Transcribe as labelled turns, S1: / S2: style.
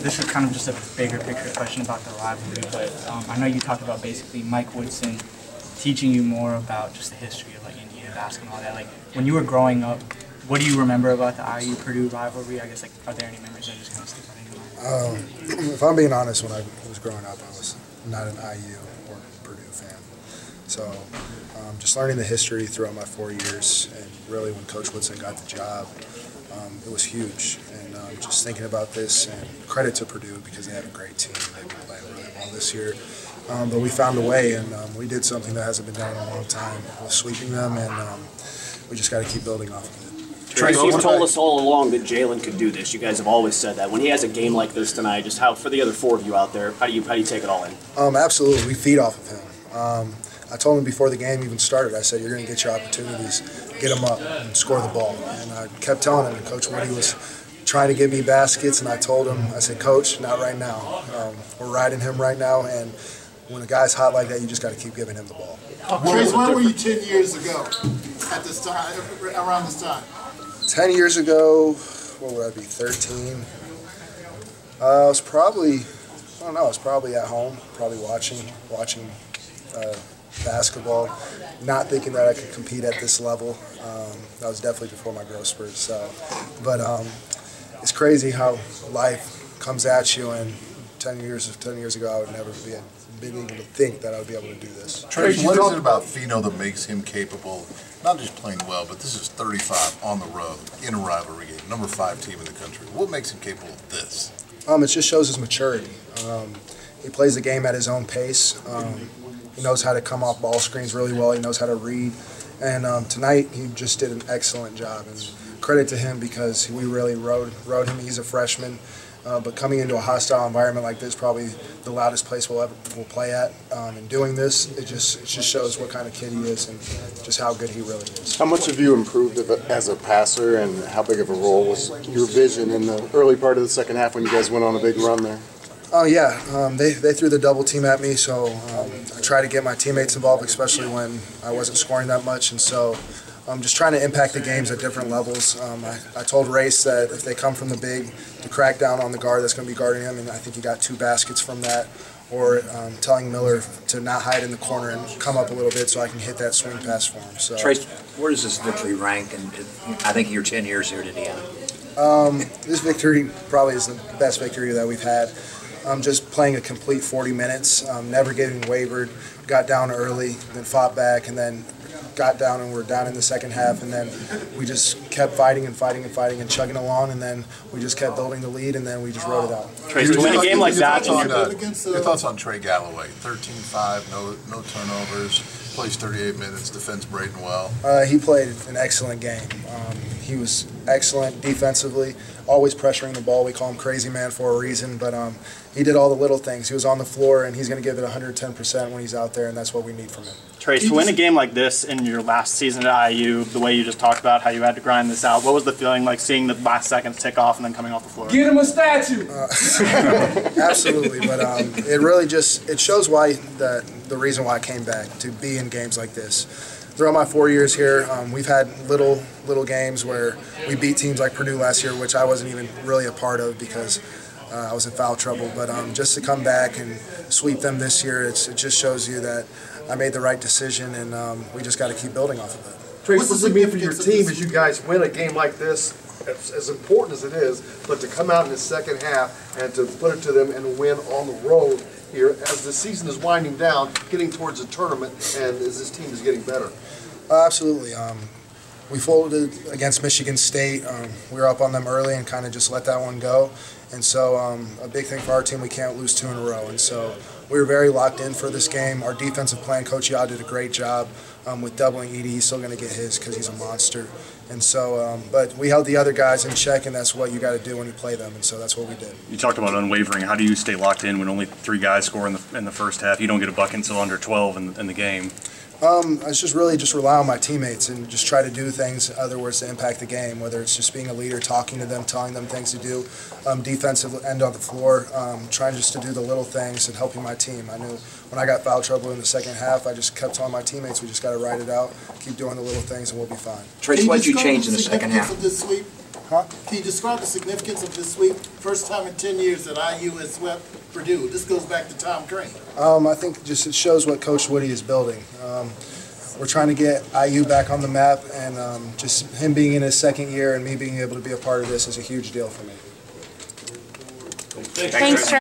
S1: this is kind of just a bigger picture question about the rivalry, but I know you talked about basically Mike Woodson teaching you more about just the history of like Indiana basketball. That like when you were growing up, what do you remember about the IU Purdue rivalry? I guess like are there any memories that just kind of stick out in your mind?
S2: If I'm being honest, when I was growing up, I was not an IU or Purdue fan. So just learning the history throughout my 4 years, and really when Coach Woodson got the job, it was huge. And just thinking about this, and credit to Purdue because they have a great team. They've been playing really well this year. But we found a way, and we did something that hasn't been done in a long time, with sweeping them, and we just got to keep building off of it.
S3: Trayce, you've told us all along that Jalen could do this. You guys have always said that. When he has a game like this tonight, just how, for the other four of you out there, how do you take it all in?
S2: Absolutely. We feed off of him. I told him before the game even started, I said, you're going to get your opportunities, get them up and score the ball. And I kept telling him, and Coach Woody was trying to give me baskets, and I told him, I said, Coach, not right now. We're riding him right now, and when a guy's hot like that, you just got to keep giving him the ball.
S4: Trayce, where were you 10 years ago at this time, around this time?
S2: 10 years ago, what would I be, 13? I was probably, I don't know, I was probably at home, probably watching basketball, not thinking that I could compete at this level. That was definitely before my growth spurt. So, but it's crazy how life comes at you, and 10 years ago, I would never been able to think that I would be able to do this.
S5: Trayce, what is it about Fino that makes him capable, not just playing well, but this is 35 on the road in a rivalry game, number 5 team in the country. What makes him capable of this?
S2: It just shows his maturity. He plays the game at his own pace. He knows how to come off ball screens really well. He knows how to read. And tonight, he just did an excellent job. And credit to him because we really rode him. He's a freshman. But coming into a hostile environment like this, probably the loudest place we'll play at. And doing this, it just shows what kind of kid he is and just how good he really is.
S6: How much have you improved as a passer, and how big of a role was your vision in the early part of the second half when you guys went on a big run there?
S2: Oh yeah, they threw the double team at me, so I try to get my teammates involved, especially when I wasn't scoring that much, and so I'm just trying to impact the games at different levels. I told Race that if they come from the big, to crack down on the guard that's going to be guarding him, and I think he got 2 baskets from that. Or telling Miller to not hide in the corner and come up a little bit so I can hit that swing pass for him. So,
S7: Trayce, where does this victory rank? And I think you're 10 years here at Indiana.
S2: This victory probably is the best victory that we've had. Just playing a complete 40 minutes, never getting wavered, got down early, then fought back, and then got down and we're down in the second half, and then we just kept fighting and fighting and fighting and chugging along, and then we just kept building the lead, and then we just rode it out.
S3: Trayce, to win a game like that,
S5: your thoughts on Trey Galloway? 13-5, no turnovers, plays 38 minutes, defends Braden well.
S2: He played an excellent game. He was excellent defensively, always pressuring the ball. We call him Crazy Man for a reason, but he did all the little things. He was on the floor, and he's going to give it 110% when he's out there, and that's what we need from him.
S3: Trayce, to win a game like this in your last season at IU, the way you just talked about how you had to grind this out, what was the feeling like seeing the last seconds tick off and then coming off the floor?
S8: Get him a statue!
S2: Absolutely, but it really just shows why the reason why I came back, to be in games like this. Throughout my 4 years here, we've had little games where we beat teams like Purdue last year, which I wasn't even really a part of because I was in foul trouble. But just to come back and sweep them this year, it just shows you that I made the right decision, and we just got to keep building off of it.
S6: Trayce, what does it mean for your team as you guys win a game like this, as important as it is, but to come out in the second half and to put it to them and win on the road here as the season is winding down, getting towards the tournament, and as this team is getting better?
S2: Absolutely. We folded against Michigan State. We were up on them early and kind of just let that one go. And so a big thing for our team, we can't lose 2 in a row. And so we were very locked in for this game. Our defensive plan, Coach Yao did a great job with doubling Edey. He's still going to get his because he's a monster. And so, but we held the other guys in check, and that's what you got to do when you play them. And so that's what we did.
S9: You talked about unwavering. How do you stay locked in when only 3 guys score in the first half? You don't get a bucket until under 12 in the game.
S2: I just really rely on my teammates and just try to do things, in other words, to impact the game, whether it's just being a leader, talking to them, telling them things to do, defensive end on the floor, trying just to do the little things and helping my team. I knew when I got foul trouble in the second half, I just kept telling my teammates, we just got to ride it out, keep doing the little things, and we'll be fine.
S7: Trayce, what did you change in the second half?
S4: Of this sweep? Can you describe the significance of this sweep? First time in 10 years that IU has swept Purdue. This goes back to Tom Crean.
S2: I think just it shows what Coach Woody is building. We're trying to get IU back on the map, and just him being in his second year and me being able to be a part of this is a huge deal for me.
S8: Thanks, Trey.